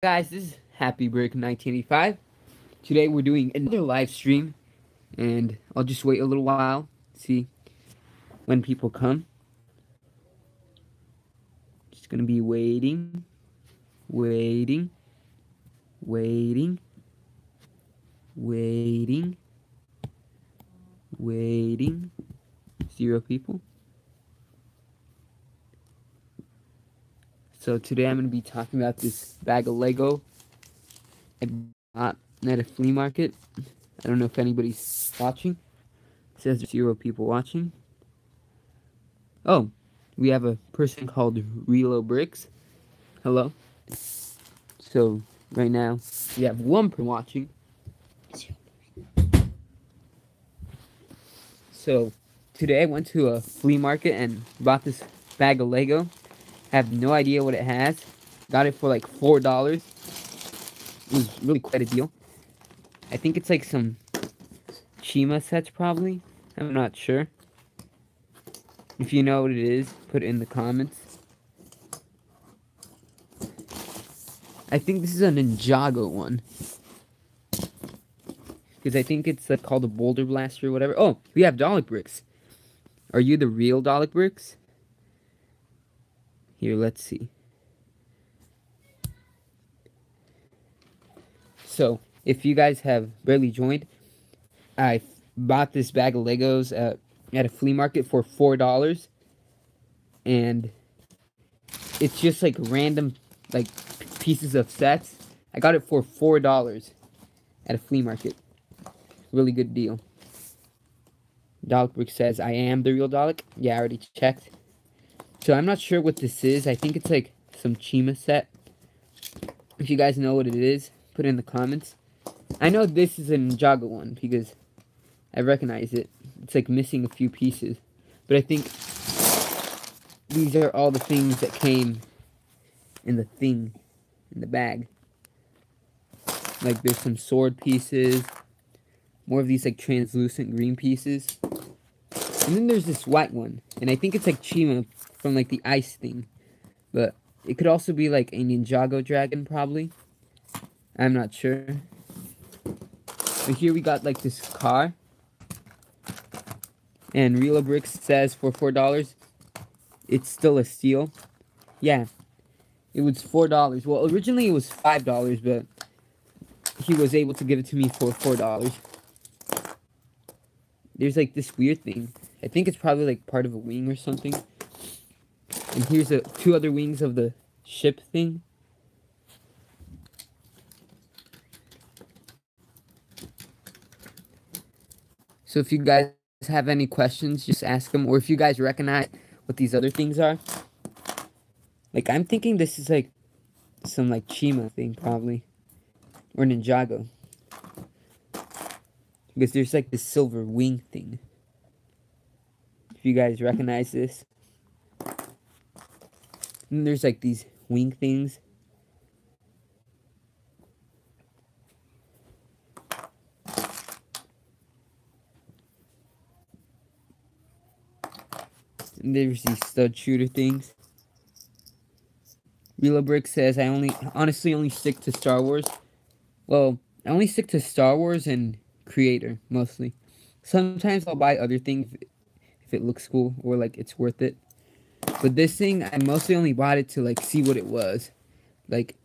Guys, this is Happy Break 1985. Today we're doing another live stream, and I'll just wait a little while, see when people come. Just gonna be waiting, waiting, waiting, waiting. 0 people. So today I'm gonna be talking about this bag of Lego I bought at a flea market. I don't know if anybody's watching. It says 0 people watching. Oh, we have a person called Relo Bricks. Hello. So right now we have 1 person watching. So today I went to a flea market and bought this bag of Lego. I have no idea what it has. Got it for like $4. It was really quite a deal. I think it's like some Chima sets probably. I'm not sure. If you know what it is, put it in the comments. I think this is a Ninjago one. Because I think it's called a Boulder Blaster or whatever. Oh, we have Dalek Bricks. Are you the real Dalek Bricks? Here, let's see. So, if you guys have barely joined, I bought this bag of Legos at a flea market for $4. And it's just like random like pieces of sets. I got it for $4 at a flea market. Really good deal. Dalek Brick says, I am the real Dalek. Yeah, I already checked. So I'm not sure what this is. I think it's like some Chima set. If you guys know what it is, put it in the comments. I know this is a Ninjago one because I recognize it. It's like missing a few pieces. But I think these are all the things that came in the bag. Like there's some sword pieces. More of these like translucent green pieces. And then there's this white one. And I think it's like Chima from like the ice thing. But it could also be like a Ninjago dragon probably. I'm not sure. But here we got like this car. And Relo Bricks says for $4, it's still a steal. Yeah, it was $4. Well, originally it was $5, but he was able to give it to me for $4. There's like this weird thing. I think it's probably like part of a wing or something. And here's 2 other wings of the ship thing. So if you guys have any questions, just ask them. Or if you guys recognize what these other things are. Like, I'm thinking this is like some like Chima thing probably. Or Ninjago. Because there's like this silver wing thing. If you guys recognize this. And there's like these wing things. And there's these stud shooter things. Relo Brick says, I honestly only stick to Star Wars. Well, I only stick to Star Wars and Creator, mostly. Sometimes I'll buy other things if it looks cool or like it's worth it. But this thing, I mostly only bought it to like see what it was. Like,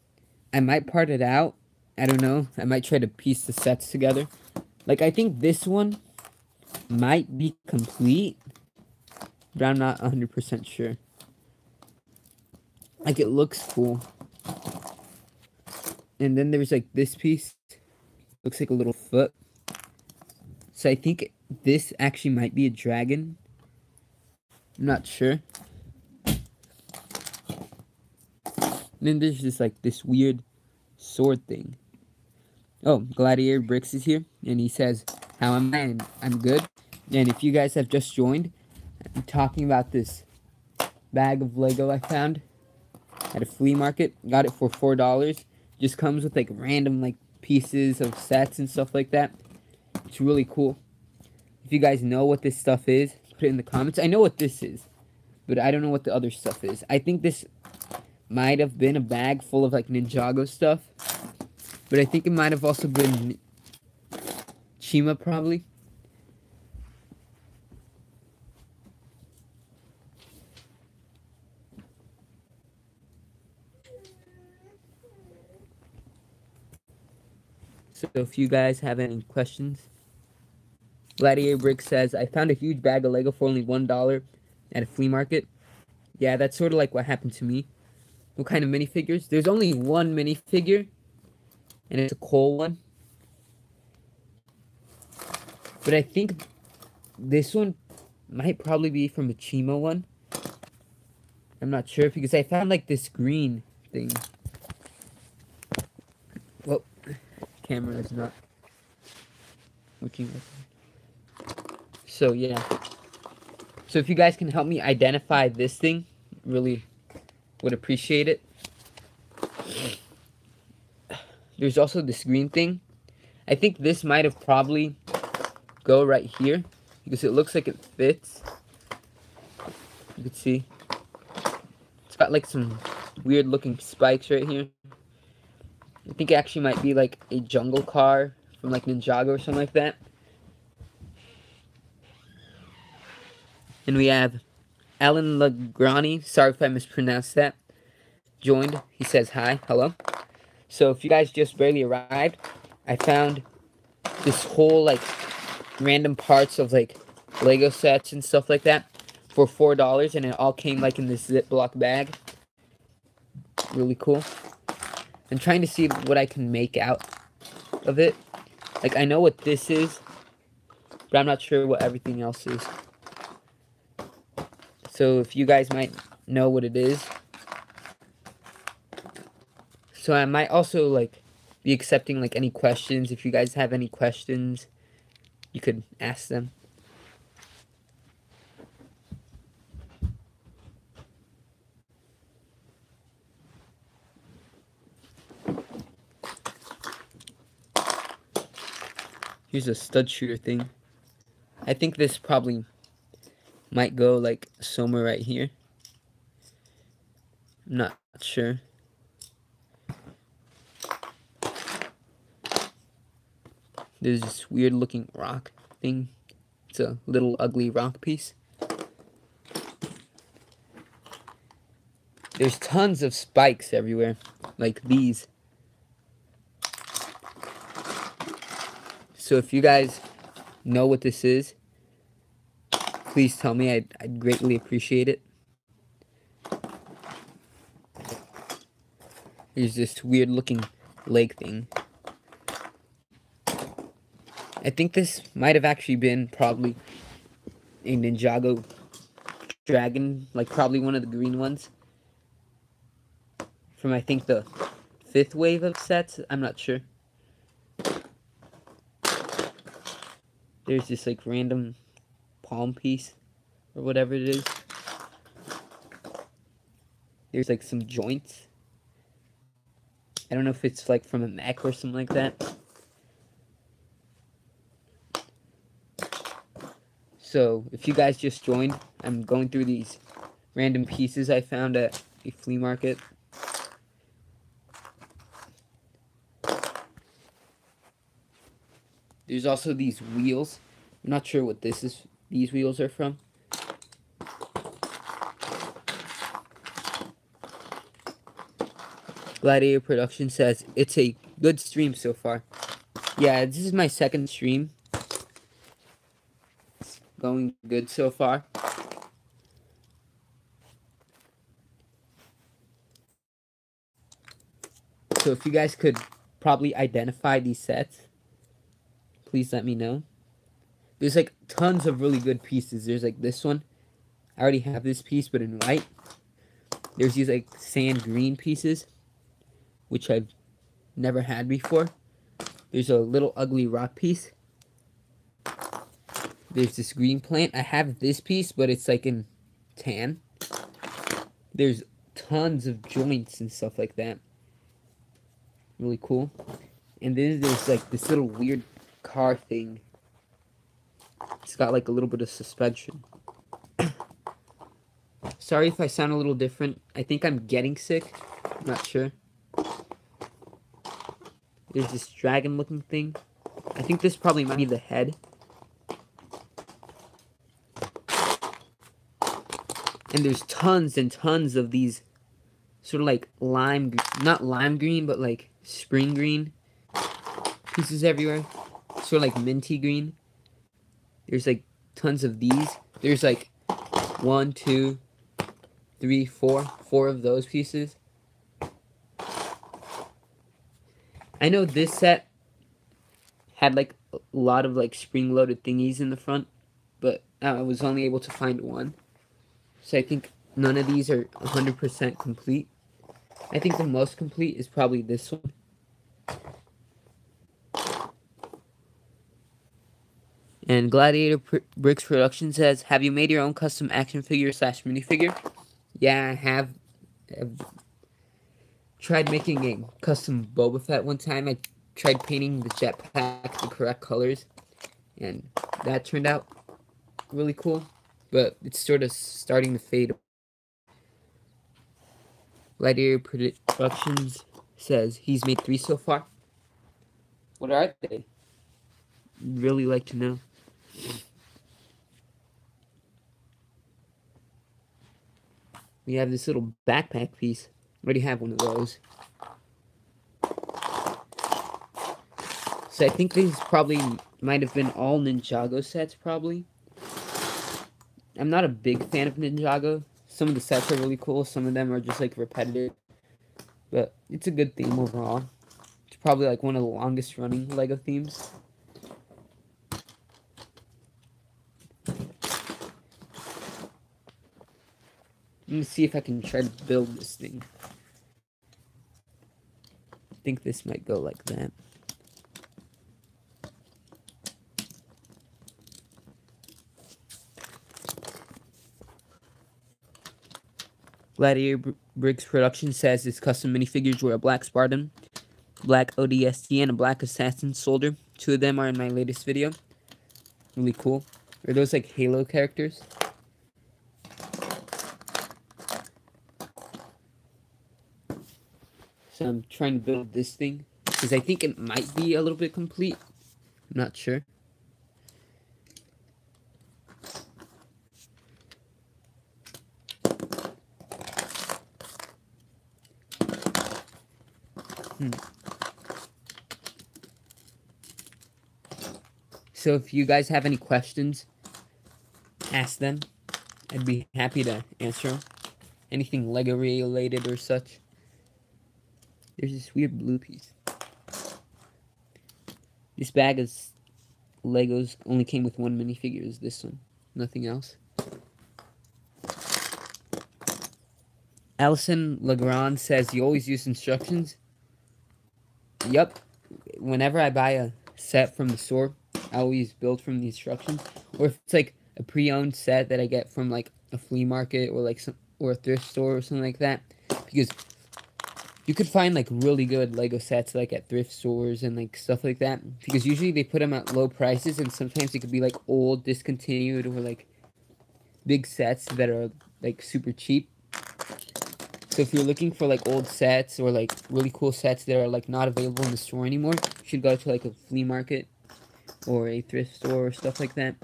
I might part it out. I don't know. I might try to piece the sets together. Like, I think this one might be complete. But I'm not 100% sure. Like, it looks cool. And then there's like this piece. Looks like a little foot. So I think this actually might be a dragon. I'm not sure. And then there's just like this weird sword thing. Oh, Gladiator Bricks is here. And he says, how am I? And I'm good. And if you guys have just joined, I'm talking about this bag of Lego I found at a flea market. Got it for $4. Just comes with like random like pieces of sets and stuff like that. It's really cool. If you guys know what this stuff is, put it in the comments. I know what this is, but I don't know what the other stuff is. I think this might have been a bag full of like Ninjago stuff, but I think it might have also been Chima probably. So if you guys have any questions, Gladiator Brick says, I found a huge bag of Lego for only $1 at a flea market. Yeah, that's sort of like what happened to me. What kind of minifigures? There's only one minifigure, and it's a Cole one. But I think this one might probably be from a Chima one. I'm not sure because I found like this green thing. Well, camera is not working. So yeah. So if you guys can help me identify this thing, really would appreciate it. There's also this green thing. I think this might have probably go right here because it looks like it fits. You can see it's got like some weird looking spikes right here. I think it actually might be like a jungle car from like Ninjago or something like that. And we have Alan Lagrani, sorry if I mispronounced that, joined. He says hi, hello. So if you guys just barely arrived, I found this whole like random parts of like Lego sets and stuff like that for $4, and it all came like in this Ziploc bag. Really cool. I'm trying to see what I can make out of it. Like I know what this is, but I'm not sure what everything else is. So if you guys might know what it is. So I might also like be accepting like any questions. If you guys have any questions, you could ask them. Here's a stud shooter thing. I think this probably might go like somewhere right here. I'm not sure. There's this weird looking rock thing. It's a little ugly rock piece. There's tons of spikes everywhere, like these. So if you guys know what this is, please tell me. I'd greatly appreciate it. There's this weird looking leg thing. I think this might have actually been probably a Ninjago dragon, like probably one of the green ones. From I think the 5th wave of sets, I'm not sure. There's this like random palm piece or whatever it is. There's like some joints. I don't know if it's like from a mech or something like that. So if you guys just joined, I'm going through these random pieces I found at a flea market. There's also these wheels. I'm not sure what this is. These wheels are from. Gladiator Production says it's a good stream so far. Yeah, this is my second stream. It's going good so far. So if you guys could probably identify these sets, please let me know. There's like tons of really good pieces. There's like this one. I already have this piece, but in white. There's these like sand green pieces, which I've never had before. There's a little ugly rock piece. There's this green plant. I have this piece, but it's like in tan. There's tons of joints and stuff like that. Really cool. And then there's like this little weird car thing. It's got like a little bit of suspension. Sorry if I sound a little different. I think I'm getting sick. I'm not sure. There's this dragon looking thing. I think this probably might be the head. And there's tons and tons of these sort of like not lime green, but like spring green pieces everywhere. Sort of like minty green. There's like tons of these. There's like 1, 2, 3, 4. 4 of those pieces. I know this set had like a lot of like spring-loaded thingies in the front, but I was only able to find one. So I think none of these are 100% complete. I think the most complete is probably this one. And Gladiator Bricks Production says, have you made your own custom action figure / minifigure? Yeah, I have. I've tried making a custom Boba Fett one time. I tried painting the jetpack the correct colors, and that turned out really cool, but it's sort of starting to fade. Gladiator Productions says he's made 3 so far. What are they? Really like to know. We have this little backpack piece. I already have one of those. So I think these probably might have been all Ninjago sets, probably. I'm not a big fan of Ninjago. Some of the sets are really cool. Some of them are just like repetitive. But it's a good theme overall. It's probably like one of the longest running LEGO themes. Let me see if I can try to build this thing. I think this might go like that. Gladiator Bricks Production says its custom minifigures were a black Spartan, black ODST, and a black Assassin Soldier. 2 of them are in my latest video. Really cool. Are those like Halo characters? So I'm trying to build this thing, because I think it might be a little bit complete. I'm not sure. So if you guys have any questions, ask them. I'd be happy to answer them. Anything LEGO related or such. There's this weird blue piece. This bag of Legos only came with 1 minifigure. Is this one? Nothing else. Allison Legrand says, you always use instructions? Yup. Whenever I buy a set from the store, I always build from the instructions. Or if it's like a pre-owned set that I get from like a flea market or like or a thrift store or something like that. Because you could find like really good Lego sets like at thrift stores and like stuff like that. Because usually they put them at low prices, and sometimes it could be like old, discontinued, or like big sets that are like super cheap. So if you're looking for like old sets or like really cool sets that are like not available in the store anymore, you should go to like a flea market or a thrift store or stuff like that.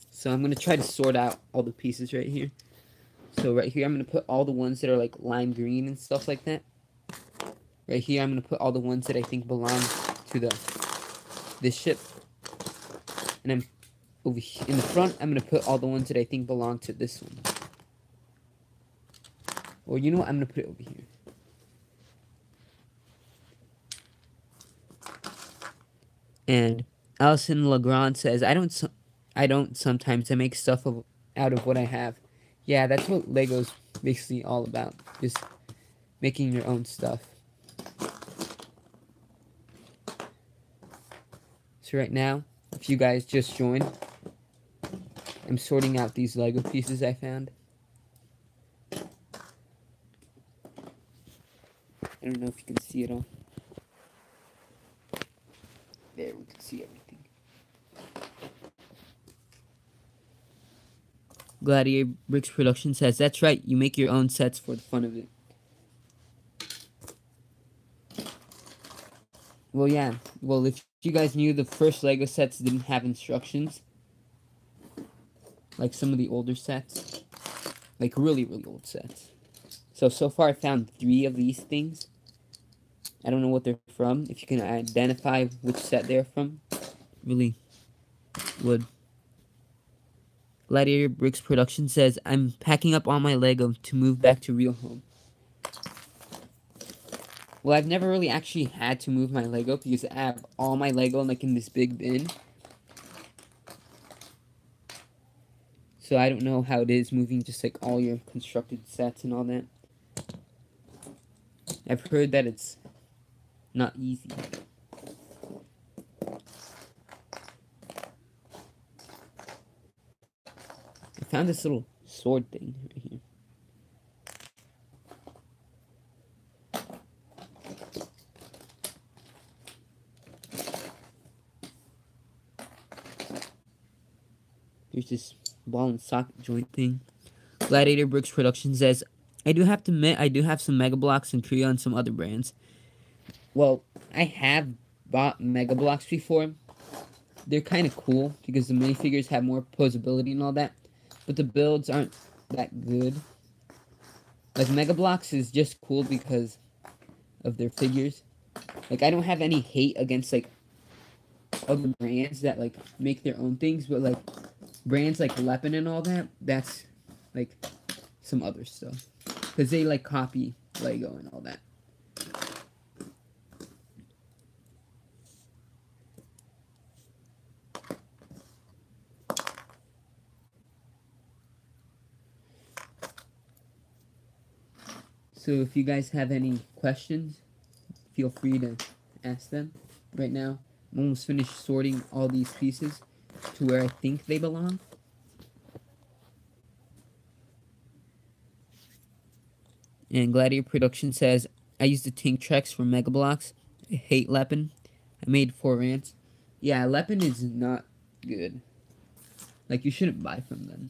So I'm going to try to sort out all the pieces right here. So right here I'm going to put all the ones that are like lime green and stuff like that. Right here I'm going to put all the ones that I think belong to this ship. And I'm over here in the front I'm going to put all the ones that I think belong to this one. Or you know what, I'm going to put it over here. And Allison Legrand says, I don't sometimes. I make stuff out of what I have. Yeah, that's what Lego's basically all about. Just making your own stuff. So right now, if you guys just joined, I'm sorting out these Lego pieces I found. I don't know if you can see it all. There, we can see everything. Gladiator Bricks Production says, that's right, you make your own sets for the fun of it. Well, yeah. Well, if you guys knew, the first Lego sets didn't have instructions. Like some of the older sets. Like really, really old sets. So far I found 3 of these things. I don't know what they're from. If you can identify which set they're from, really would. Gladiator Bricks Production says, I'm packing up all my Lego to move back to real home. Well, I've never really actually had to move my Lego because I have all my Lego like in this big bin. So I don't know how it is moving just like all your constructed sets and all that. I've heard that it's not easy. I found this little sword thing right here. There's this ball and socket joint thing. Gladiator Bricks Production says, I do have to admit, I do have some Mega Bloks and Trio and some other brands. Well, I have bought Mega Bloks before. They're kind of cool because the minifigures have more posability and all that. But the builds aren't that good. Like, Mega Bloks is just cool because of their figures. Like, I don't have any hate against, like, other brands that, like, make their own things. But, like, brands like Lepin and all that, that's, like, some other stuff. Because they, like, copy Lego and all that. So if you guys have any questions, feel free to ask them right now. I'm almost finished sorting all these pieces to where I think they belong. And Gladiator Production says, I used the Tink Trex from Mega Bloks. I hate Lepin. I made 4 rants. Yeah, Lepin is not good. Like, you shouldn't buy from them.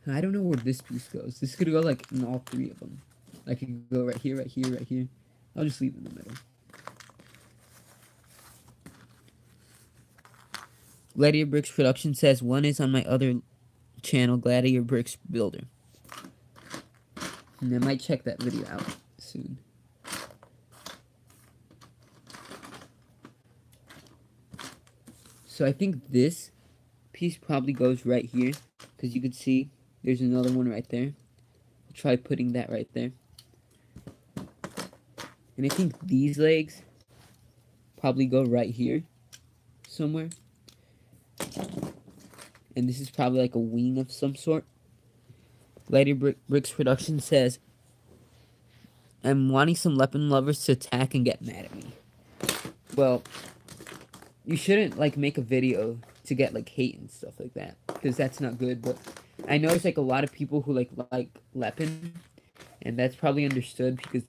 I don't know where this piece goes. This could go, like, in all 3 of them. Like, it could go right here, right here, right here. I'll just leave it in the middle. Gladiator Bricks Production says, one is on my other channel, Gladiator Bricks Builder. And I might check that video out soon. So I think this piece probably goes right here. Because you can see there's another one right there. I'll try putting that right there. And I think these legs probably go right here somewhere. And this is probably like a wing of some sort. Gladiator Bricks Production says, I'm wanting some Lepin lovers to attack and get mad at me. Well, you shouldn't like make a video to get like hate and stuff like that, because that's not good. But I know it's like a lot of people who like Lepin, and that's probably understood because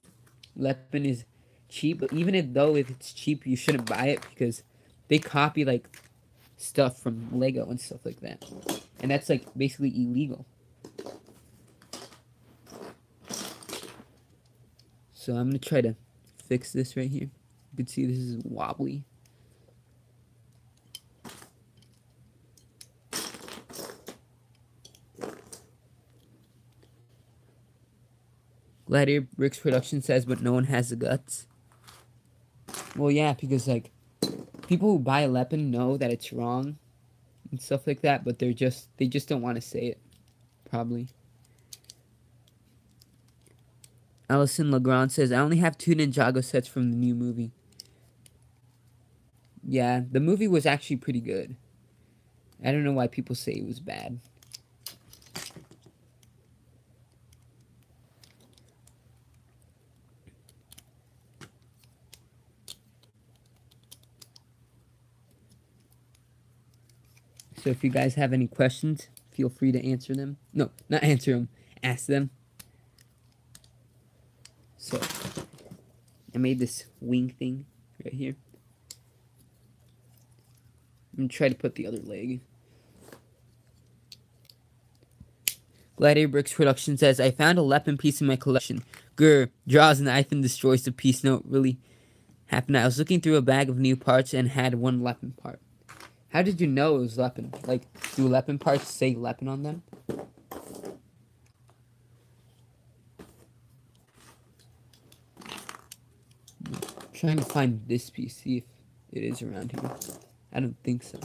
Lepin is cheap. But even though if it's cheap, you shouldn't buy it because they copy like stuff from Lego and stuff like that, and that's like basically illegal. So I'm gonna try to fix this right here. You can see this is wobbly. Gladiator Bricks Production says, but no one has the guts. Well, yeah, because like people who buy Lepin know that it's wrong and stuff like that, but they just don't want to say it. Probably. Allison Legrand says, I only have 2 Ninjago sets from the new movie. Yeah, the movie was actually pretty good. I don't know why people say it was bad. So if you guys have any questions, feel free to answer them. No, not answer them. Ask them. I made this wing thing right here. I'm gonna try to put the other leg. Gladiator Bricks Production says, I found a Lepin piece in my collection. Grr, draws a knife and destroys the piece. No, it really happened. I was looking through a bag of new parts and had one Lepin part. How did you know it was Lepin? Like, do Lepin parts say Lepin on them? I'm trying to find this piece, see if it is around here. I don't think so.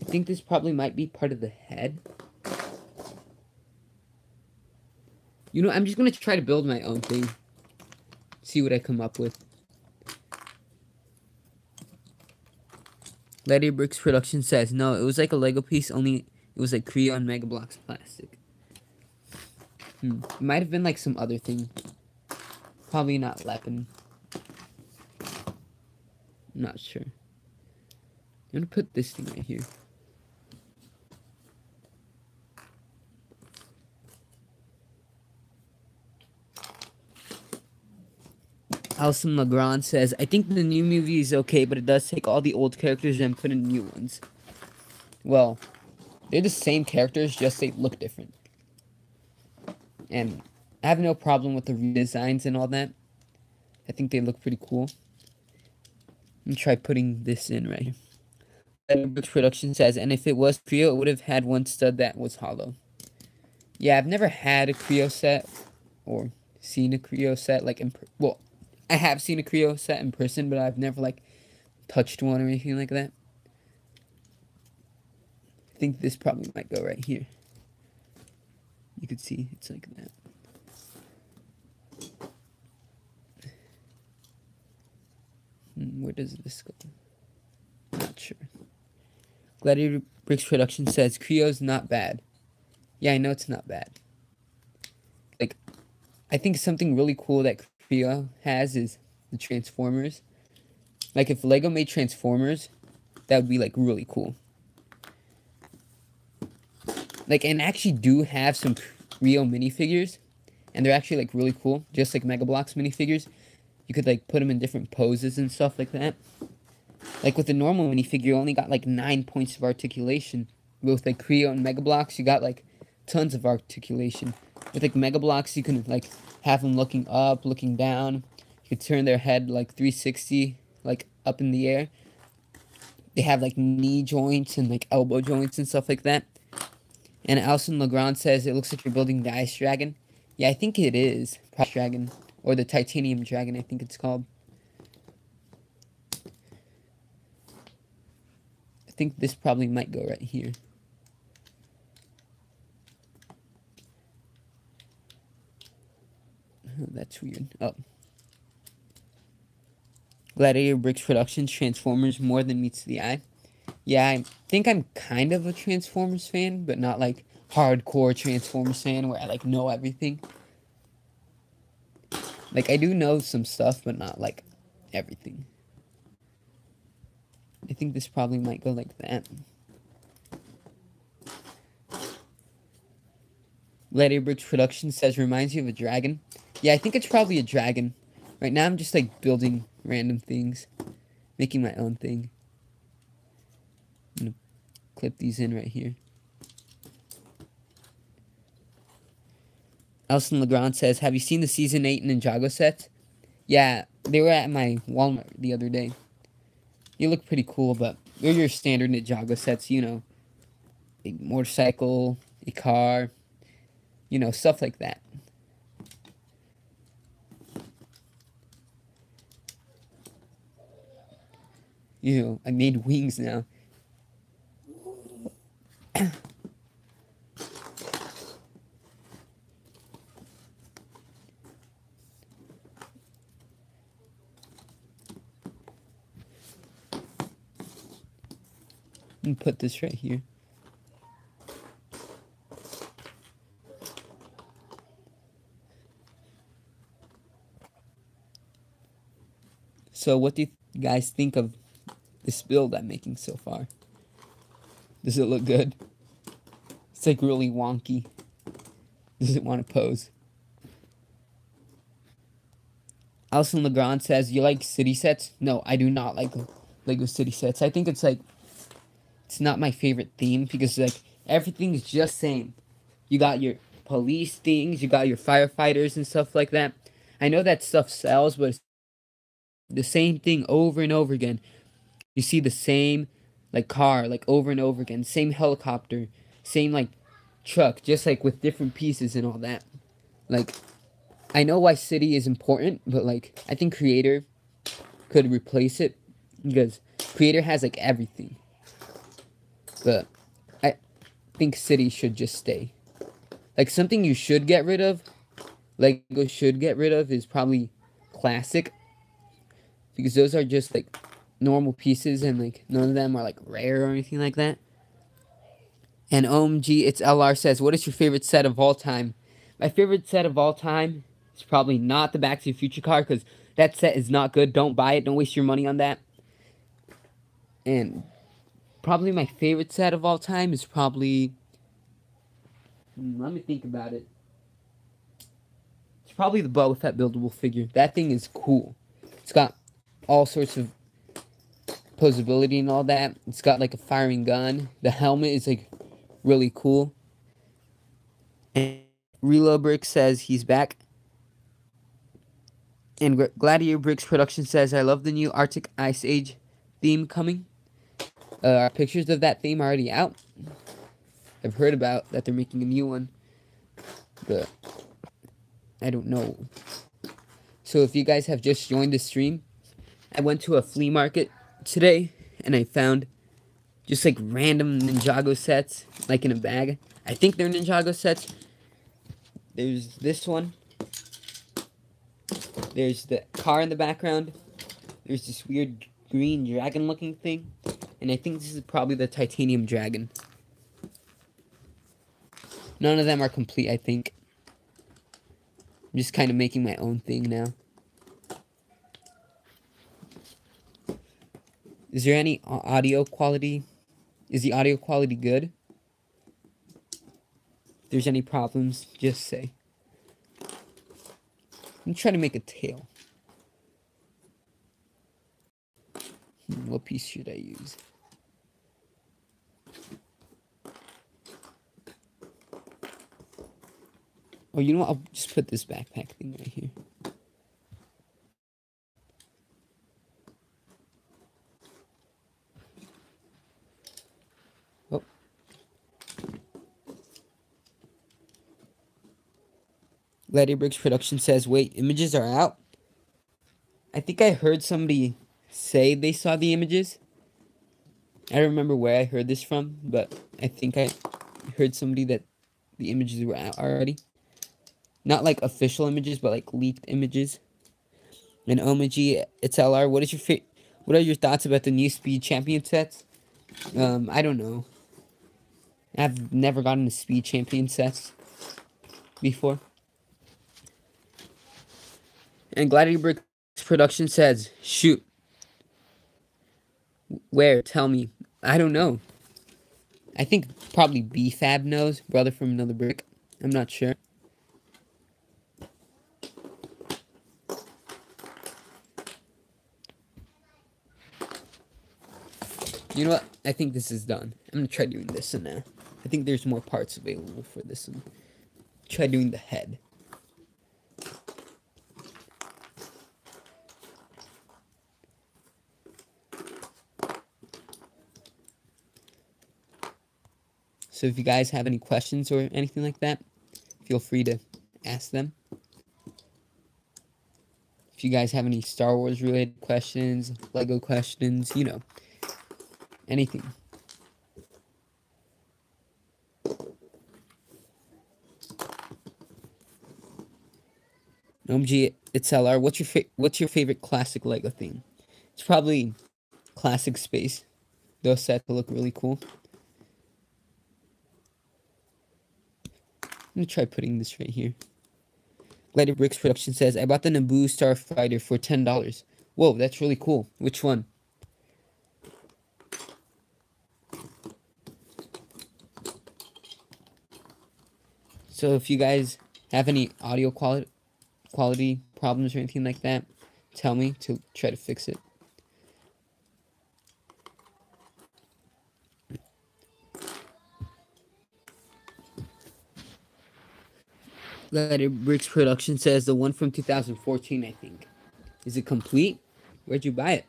I think this probably might be part of the head. You know, I'm just gonna try to build my own thing. See what I come up with. Gladiator Bricks Production says, no, it was like a Lego piece, only it was like Creo and Mega Bloks plastic. It might have been like some other thing. Probably not Lepin. I'm not sure. I'm gonna put this thing right here. Alison Legrand says, I think the new movie is okay, but it does take all the old characters and put in new ones. Well, they're the same characters, just they look different. And I have no problem with the redesigns and all that. I think they look pretty cool. Let me try putting this in right here. Brooks Production says, and if it was Creo, it would have had one stud that was hollow. Yeah, I've never had a Creo set or seen a Creo set like well, I have seen a Creo set in person, but I've never like touched one or anything like that. I think this probably might go right here. You can see it's like that. Where does this go? Not sure. Gladiator Bricks Production says Creo's not bad. Yeah, I know it's not bad. Like, I think something really cool that Creo has is the Transformers. Like, if Lego made Transformers, that would be like really cool. Like, and I actually do have some Creo minifigures, and they're actually like really cool, just like Mega Bloks minifigures. You could like put them in different poses and stuff like that. Like with the normal minifigure, you only got like 9 points of articulation. But with like Creo and Mega Bloks, you got like tons of articulation. With like Mega Bloks, you can like have them looking up, looking down. You could turn their head like 360, like up in the air. They have like knee joints and like elbow joints and stuff like that. And Alison Legrand says it looks like you're building the Ice Dragon. Yeah, I think it is. Ice Dragon. Or the Titanium Dragon, I think it's called. I think this probably might go right here. Oh, that's weird. Oh. Gladiator Bricks Productions, Transformers more than meets the eye. Yeah, I think I'm kind of a Transformers fan, but not like hardcore Transformers fan where I like know everything. Like I do know some stuff, but not like everything. I think this probably might go like that. Gladiator Bricks Productions says reminds you of a dragon. Yeah, I think it's probably a dragon. Right now I'm just like building random things, making my own thing. I'm gonna clip these in right here. Alison Legrand says, have you seen the Season 8 Ninjago sets? Yeah, they were at my Walmart the other day. You look pretty cool, but they're your standard Ninjago sets, you know. A motorcycle, a car, you know, stuff like that. You know, I made wings now. And put this right here. So what do you guys think of this build I'm making so far? Does it look good? It's like really wonky. Does it want to pose? Alison Legrand says, "You like city sets?" No, I do not like Lego city sets. I think it's not my favorite theme because like everything is just same. You got your police things, you got your firefighters and stuff like that. I know that stuff sells, but it's the same thing over and over again. You see the same like car like over and over again, same helicopter, same like truck, just like with different pieces and all that. Like I know why city is important, but like I think creator could replace it because creator has like everything. But I think city should just stay. Like something you should get rid of, Lego should get rid of is probably classic because those are just like normal pieces and like none of them are like rare or anything like that. And OMG, it's LR says, "What is your favorite set of all time?" My favorite set of all time is probably not the Back to the Future car because that set is not good. Don't buy it. Don't waste your money on that. And probably my favorite set of all time is probably. Let me think about it. It's probably the Boba Fett buildable figure. That thing is cool. It's got all sorts of posability and all that. It's got like a firing gun. The helmet is like really cool. And Reload Brick says he's back. And Gladiator Bricks Production says, "I love the new Arctic Ice Age theme coming. Our pictures of that theme are already out. I've heard about that they're making a new one, but I don't know. So if you guys have just joined the stream, I went to a flea market today and I found just like random Ninjago sets, like in a bag. I think they're Ninjago sets. There's this one. There's the car in the background. There's this weird green dragon looking thing. And I think this is probably the titanium dragon. None of them are complete, I think. I'm just kind of making my own thing now. Is there any audio quality? Is the audio quality good? If there's any problems, just say. I'm trying to make a tail. What piece should I use? Oh, you know what? I'll just put this backpack thing right here. Oh. Gladiator Bricks Production says, "Wait, images are out?" I think I heard somebody say they saw the images. I don't remember where I heard this from, but I think I heard somebody that the images were out already. Not like official images, but like leaked images. And OMG, it's LR. What are your thoughts about the new Speed Champion sets? I don't know. I've never gotten a Speed Champion sets before. And Gladiator Bricks Production says, "Shoot. Where? Tell me." I don't know. I think probably BFAB knows. Brother from another brick. I'm not sure. You know what? I think this is done. I'm gonna try doing this one now. I think there's more parts available for this one. Try doing the head. So if you guys have any questions or anything like that, feel free to ask them. If you guys have any Star Wars related questions, Lego questions, you know, anything. OMG, it's LR. What's your favorite classic Lego theme? It's probably Classic Space. Those sets look really cool. I'm gonna try putting this right here. Gladiator Bricks Production says, "I bought the Naboo Starfighter for $10. Whoa, that's really cool. Which one? So if you guys have any audio quality problems or anything like that, tell me to try to fix it. Letter Bricks Production says the one from 2014, I think. Is it complete? Where'd you buy it?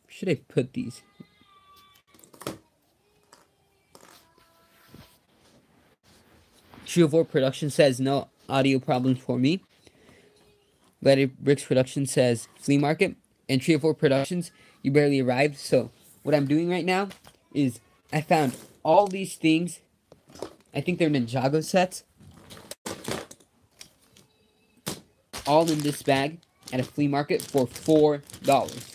Should I put these? Trio 4 Production says no audio problems for me. Letter Bricks Production says flea market. And Trio 4 Productions, you barely arrived. So what I'm doing right now is I found all these things. I think they're Ninjago sets. All in this bag at a flea market for $4.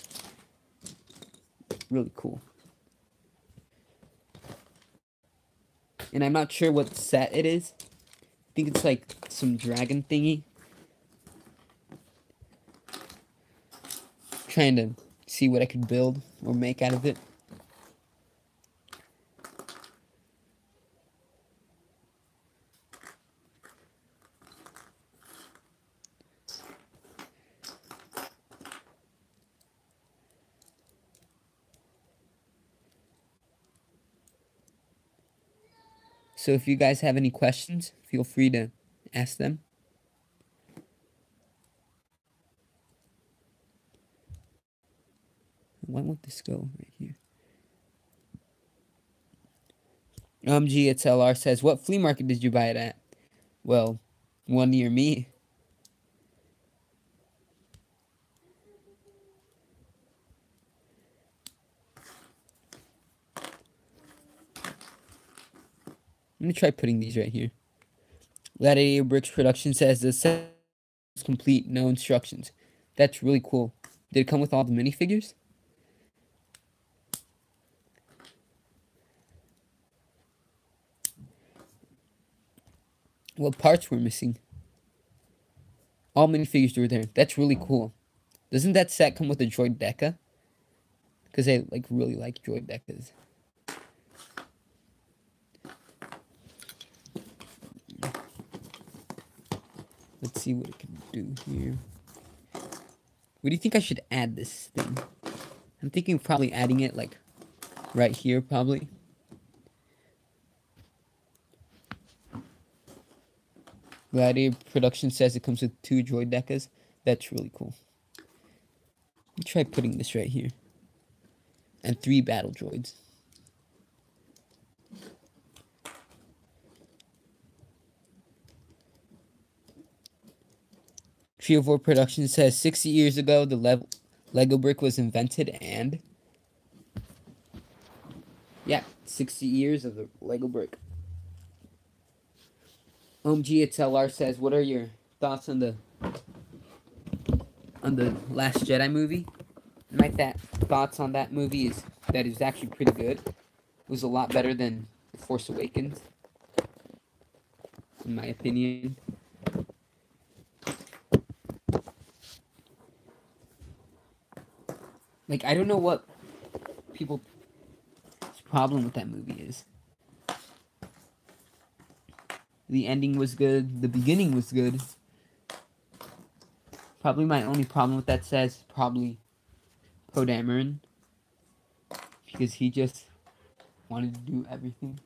Really cool. And I'm not sure what set it is. I think it's like some dragon thingy. Trying to see what I could build or make out of it. So if you guys have any questions, feel free to ask them. Why won't this go right here? GXLR says, what flea market did you buy it at? Well, one near me. I'm gonna try putting these right here. Gladiator Bricks Production says the set is complete, no instructions. That's really cool. Did it come with all the minifigures? What parts were missing? All minifigures were there. That's really cool. Doesn't that set come with a droid deca? Because I really like droid decas. Let's see what it can do here. What do you think I should add this thing? I'm thinking probably adding it like right here probably. Gladiator Production says it comes with 2 droid decas. That's really cool. Let me try putting this right here. And 3 battle droids. Trio 4 Production says 60 years ago the Lego brick was invented and... Yeah, 60 years of the Lego brick. GXLR says, what are your thoughts on the Last Jedi movie? My thoughts on that movie is that it's actually pretty good. It was a lot better than Force Awakens, in my opinion. Like, I don't know what people's problem with that movie is. The ending was good. The beginning was good. Probably my only problem with that set is probably Poe Dameron. Because he just wanted to do everything.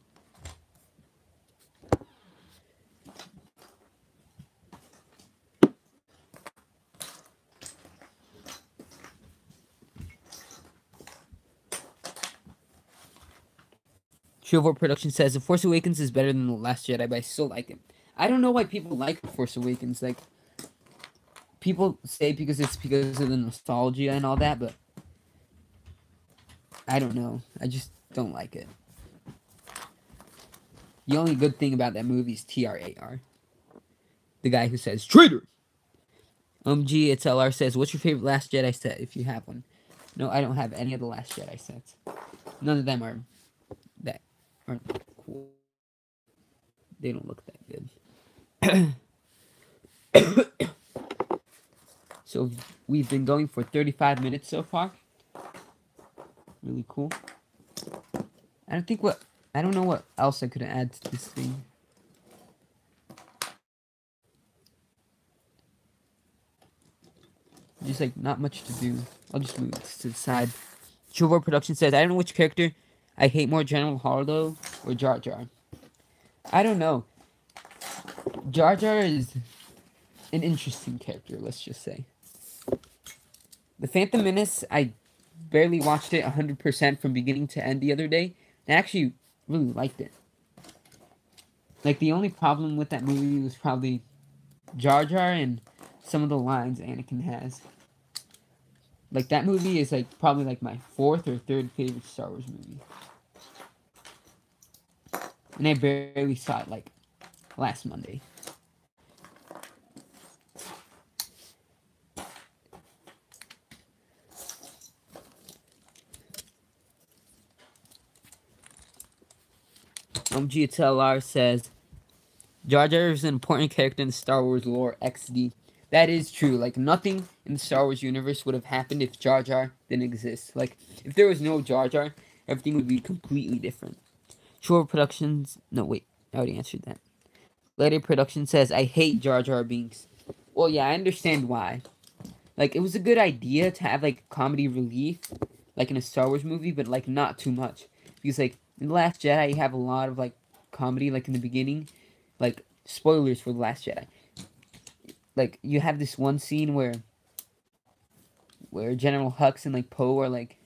Showboard Production says The Force Awakens is better than The Last Jedi, but I still like it. I don't know why people like The Force Awakens. Like, people say because it's because of the nostalgia and all that, but I don't know. I just don't like it. The only good thing about that movie is TRAR. The guy who says, traitor! It's LR says, what's your favorite Last Jedi set, if you have one? No, I don't have any of the Last Jedi sets. None of them are cool. They don't look that good. So we've been going for 35 minutes so far. really cool. I don't know what else I could add to this thing. Just like not much to do. I'll just move this to the side. Chilvor Production says, I don't know which character I hate more, General Harlow or Jar Jar. I don't know. Jar Jar is an interesting character, let's just say. The Phantom Menace, I barely watched it 100% from beginning to end the other day. I actually really liked it. Like, the only problem with that movie was probably Jar Jar and some of the lines Anakin has. Like, that movie is, like, probably, like, my 4th or 3rd favorite Star Wars movie. And I barely saw it, like, last Monday. GTLR says, Jar Jar is an important character in the Star Wars lore XD. That is true. Like, nothing in the Star Wars universe would have happened if Jar Jar didn't exist. Like, if there was no Jar Jar, everything would be completely different. Shore Productions... No, wait. I already answered that. Later Production says, I hate Jar Jar Binks. Well, yeah, I understand why. Like, it was a good idea to have, like, comedy relief, like, in a Star Wars movie, but, like, not too much. Because, like, in The Last Jedi, you have a lot of, like, comedy, like, in the beginning. Like, spoilers for The Last Jedi. Like, you have this one scene where General Hux and, like, Poe are, like,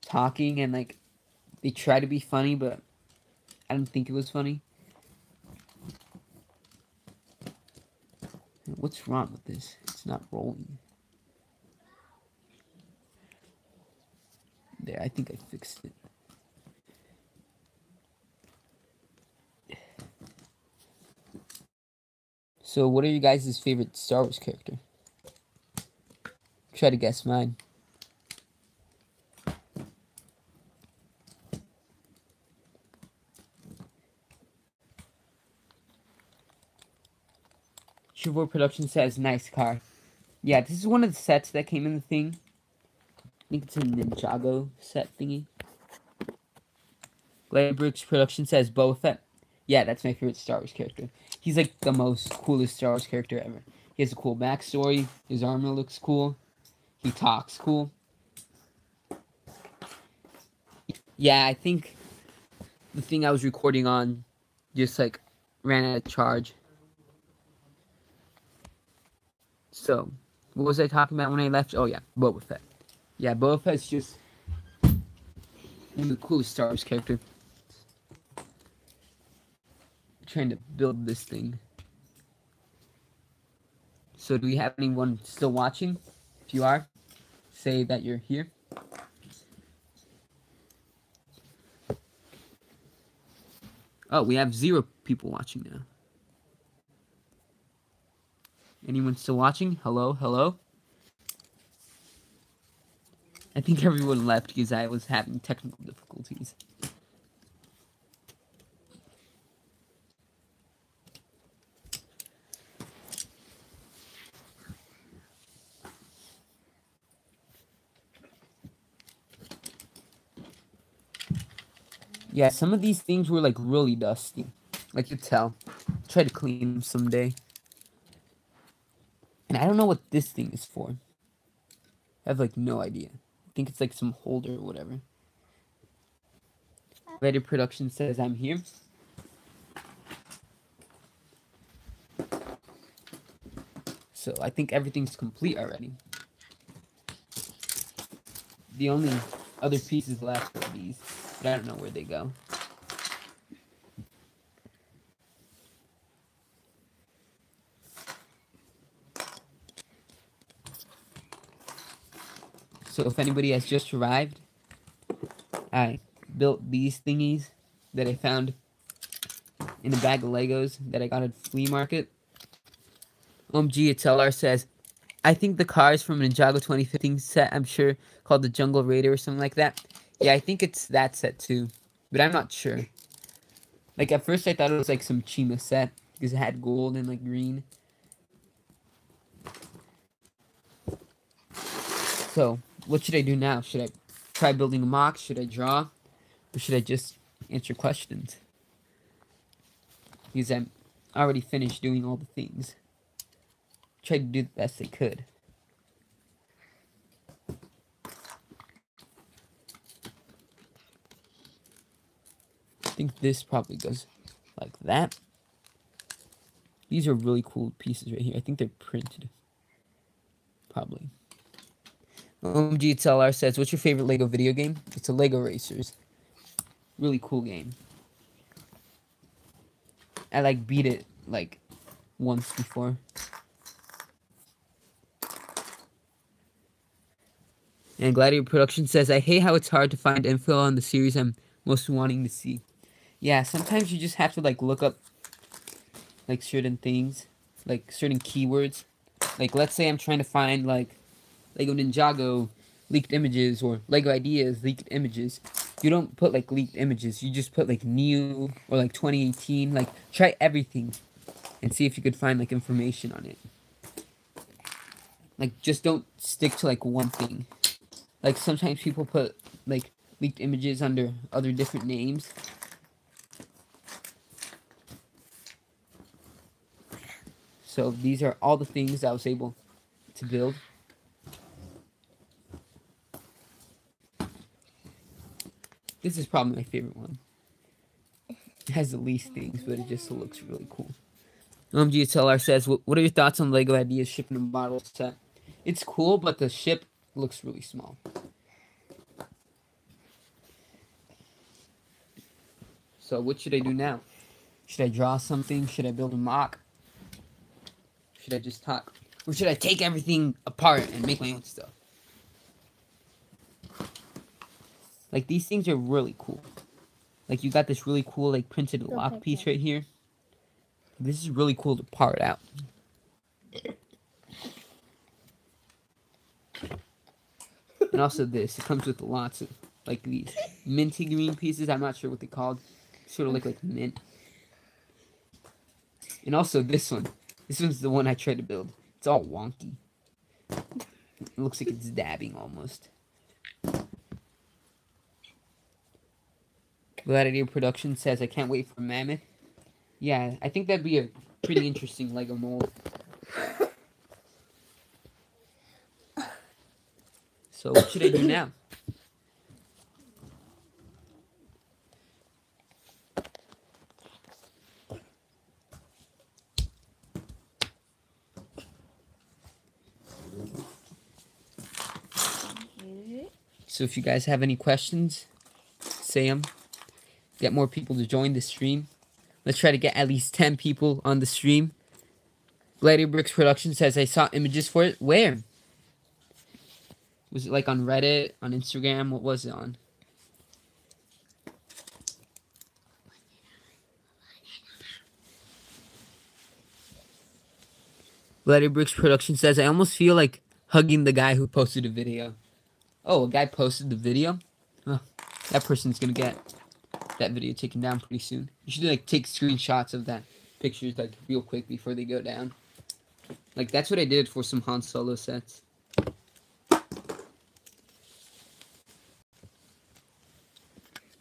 talking, and, like, they try to be funny, but I don't think it was funny. What's wrong with this? It's not rolling. There, I think I fixed it. So, what are you guys' favorite Star Wars character? Try to guess mine. Chivor Production says, nice car. Yeah, this is one of the sets that came in the thing. I think it's a Ninjago set thingy. Gladbrooks Production says, Boba Fett. Yeah, that's my favorite Star Wars character. He's like the most coolest Star Wars character ever. He has a cool backstory. His armor looks cool. He talks cool. Yeah, I think the thing I was recording on just like ran out of charge. So, what was I talking about when I left? Oh yeah, Boba Fett. Yeah, Boba Fett's just one of the coolest Star Wars character. Trying to build this thing. So, do we have anyone still watching? If you are, say that you're here. Oh, we have 0 people watching now. Anyone still watching? Hello, hello? I think everyone left because I was having technical difficulties. Yeah, some of these things were like really dusty. Like you tell. I'll try to clean them someday. And I don't know what this thing is for. I have like no idea. I think it's like some holder or whatever. Later Production says I'm here. So I think everything's complete already. The only other pieces left are these, but I don't know where they go. So if anybody has just arrived, I built these thingies that I found in a bag of Legos that I got at a flea market. GTLR says, I think the car is from a Ninjago 2015 set, I'm sure, called the Jungle Raider or something like that. Yeah, I think it's that set too, but I'm not sure. Like, at first I thought it was like some Chima set, because it had gold and like green. So, what should I do now? Should I try building a mock? Should I draw? Or should I just answer questions? Because I'm already finished doing all the things. Tried to do the best I could. I think this probably goes like that. These are really cool pieces right here. I think they're printed. Probably. OMGTLR says, what's your favorite Lego video game? It's a Lego Racers. Really cool game. I like beat it like once before. And Gladiator Production says, I hate how it's hard to find info on the series I'm most wanting to see. Yeah, sometimes you just have to like look up like certain things, like certain keywords. Like let's say I'm trying to find like Lego Ninjago leaked images or Lego Ideas leaked images. You don't put like leaked images, you just put like new or like 2018. Like try everything and see if you could find like information on it. Like just don't stick to like one thing. Like sometimes people put like leaked images under other different names. So these are all the things I was able to build. This is probably my favorite one. It has the least things, but it just looks really cool. OMGTLR says, what are your thoughts on Lego Ideas shipping a model set? It's cool, but the ship looks really small. So what should I do now? Should I draw something? Should I build a mock? Should I just talk? Or should I take everything apart and make my own stuff? Like, these things are really cool. Like, you got this really cool, like, printed lock piece right here. This is really cool to part out. And also this. It comes with lots of, like, these minty green pieces. I'm not sure what they're called. Sort of look like mint. And also this one. This one's the one I tried to build. It's all wonky. It looks like it's dabbing almost. Gladiator Production says, I can't wait for Mammoth. Yeah, I think that'd be a pretty interesting Lego mold. So what should I do now? So if you guys have any questions, say them. Get more people to join the stream. Let's try to get at least 10 people on the stream. Gladiator Bricks Production says, I saw images for it. Where? Was it like on Reddit, on Instagram? What was it on? Gladiator Bricks Production says, I almost feel like hugging the guy who posted a video. Oh, a guy posted the video? Oh, that person's gonna get that video taken down pretty soon. You should like take screenshots of that pictures like real quick before they go down. Like that's what I did for some Han Solo sets.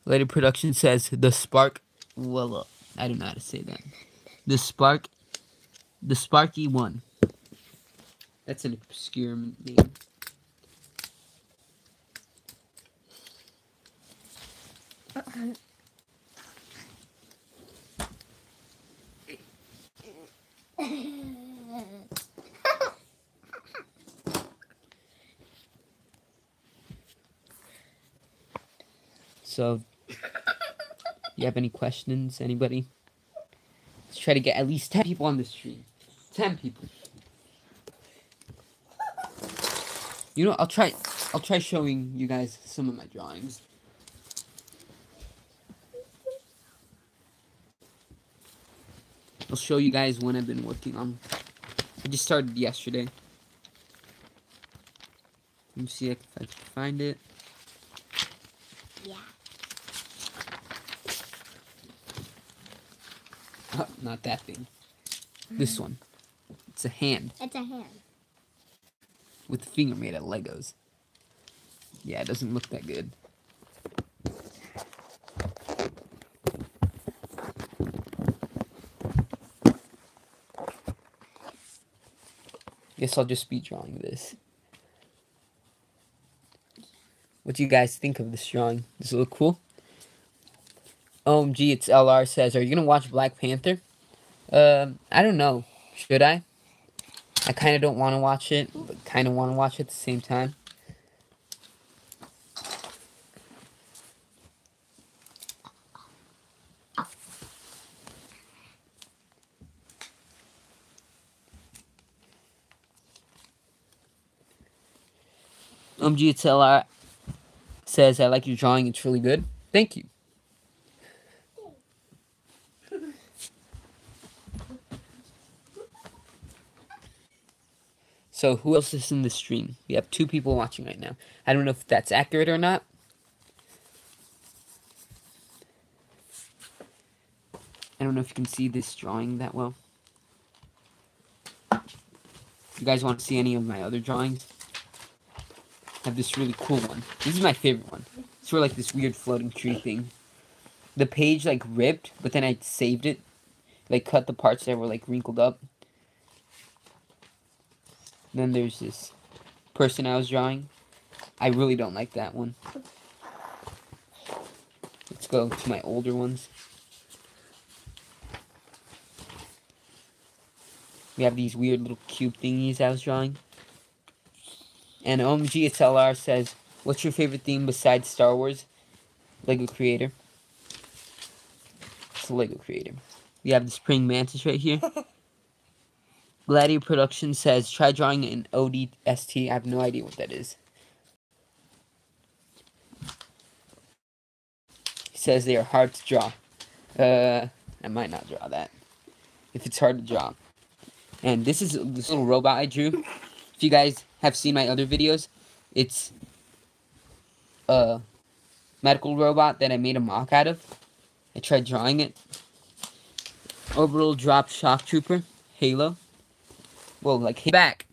Later Production says the spark. Well, I don't know how to say that. The Sparky one. That's an obscure name. So, you have any questions? Anybody? Let's try to get at least 10 people on this stream. 10 people. You know, I'll try showing you guys some of my drawings. I'll show you guys when I've been working on. I just started yesterday. Let me see if I can find it. Yeah. Oh, not that thing. This one. It's a hand. It's a hand. With a finger made out of Legos. Yeah, it doesn't look that good. Guess I'll just be drawing this. What do you guys think of this drawing? Does it look cool? OMG, it's LR says, are you gonna watch Black Panther? I don't know. Should I? I kind of don't want to watch it, but kind of want to watch it at the same time. OMG, it's LR says, I like your drawing. It's really good. Thank you. So who else is in the stream? We have 2 people watching right now. I don't know if that's accurate or not. I don't know if you can see this drawing that well. You guys want to see any of my other drawings? I have this really cool one. This is my favorite one. It's for like this weird floating tree thing. The page like ripped, but then I saved it. Like cut the parts that were like wrinkled up. Then there's this person I was drawing. I really don't like that one. Let's go to my older ones. We have these weird little cube thingies I was drawing. And OMG SLR says, what's your favorite theme besides Star Wars? Lego Creator. It's the Lego Creator. We have this praying mantis right here. Gladiator Production says, try drawing an ODST. I have no idea what that is. He says they are hard to draw. I might not draw that. If it's hard to draw. And this is this little robot I drew. If you guys have seen my other videos, it's a medical robot that I made a mock out of. I tried drawing it. Orbital Drop Shock Trooper. Halo. Well, like, back.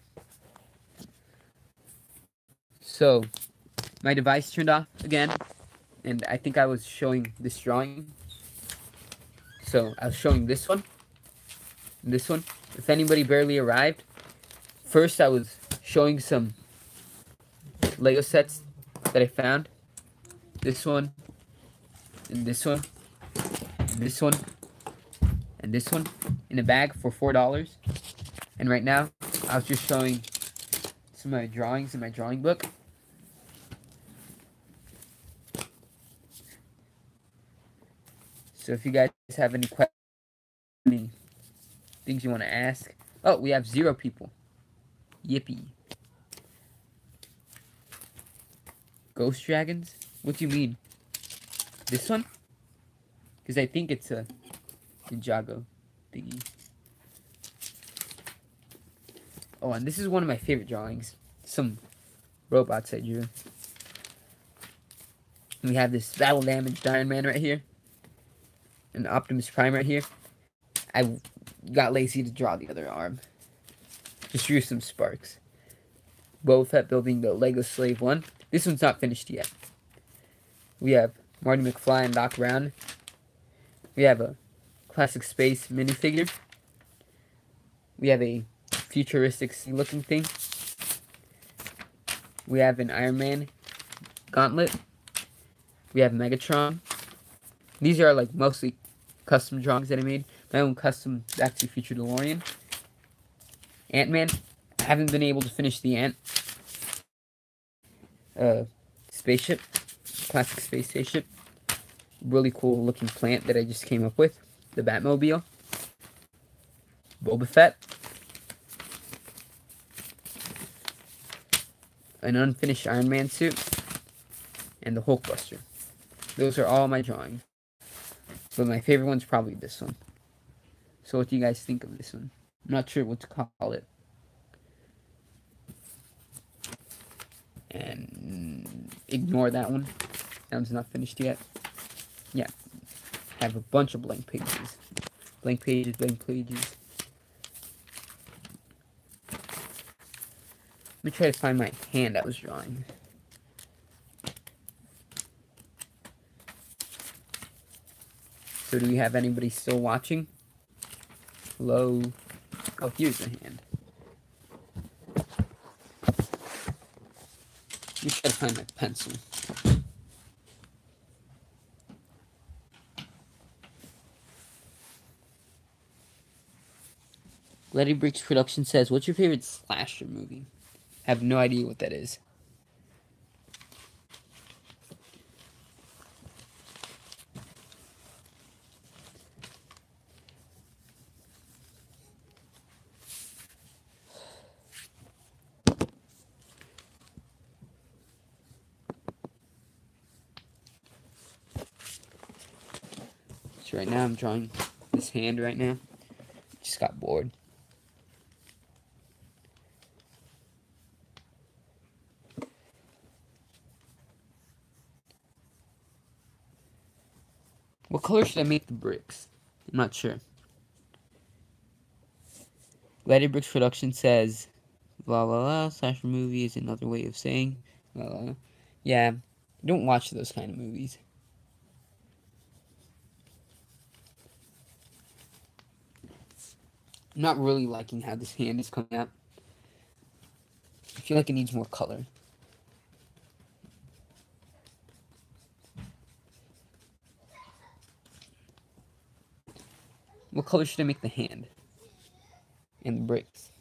So, my device turned off again. And I think I was showing this drawing. So, I was showing this one. And this one. If anybody barely arrived. First, I was showing some Lego sets that I found. This one. And this one. And this one. And this one. In a bag for $4. And right now, I was just showing some of my drawings in my drawing book. So if you guys have any questions, any things you want to ask. Oh, we have 0 people. Yippee. Ghost dragons? What do you mean? This one? Because I think it's a Ninjago thingy. Oh, and this is one of my favorite drawings. Some robots I drew. We have this battle damaged Iron Man right here. And Optimus Prime right here. I got lazy to draw the other arm. Just drew some sparks. Boba Fett building the Lego Slave 1. This one's not finished yet. We have Marty McFly and Doc Brown. We have a classic space minifigure. We have a futuristic sea-looking thing. We have an Iron Man gauntlet. We have Megatron. These are like mostly custom drawings that I made. My own custom Back to the Future DeLorean. Ant-Man. I haven't been able to finish the Ant. Spaceship. Classic space spaceship. Really cool looking plant that I just came up with. The Batmobile. Boba Fett. An unfinished Iron Man suit. And the Hulkbuster. Those are all my drawings. But my favorite one's probably this one. So what do you guys think of this one? I'm not sure what to call it. And ignore that one. That one's not finished yet. Yeah. I have a bunch of blank pages. Blank pages, blank pages. Let me try to find my hand I was drawing. So do we have anybody still watching? Hello? Oh, here's the hand. Let me try to find my pencil. Letty Bricks Production says, what's your favorite slasher movie? I have no idea what that is. So right now I'm drawing this hand right now. Just got bored. What color should I make the bricks? I'm not sure. Letty Bricks Production says, la la la, slasher movie is another way of saying, la la la. Yeah, don't watch those kind of movies. I'm not really liking how this hand is coming out. I feel like it needs more color. What color should I make the hand? And the bricks?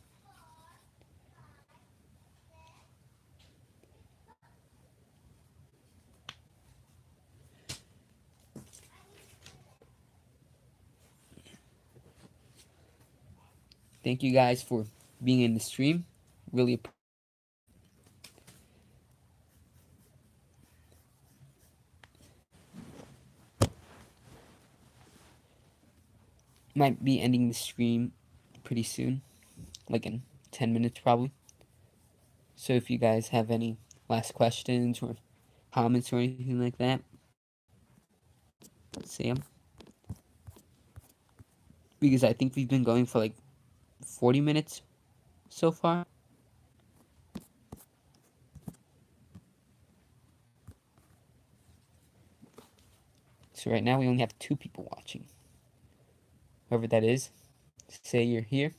Thank you guys for being in the stream. Really might be ending the stream pretty soon, like in 10 minutes probably. So if you guys have any last questions or comments or anything like that, say them. Because I think we've been going for like 40 minutes so far. So right now we only have 2 people watching. Whoever that is, say you're here.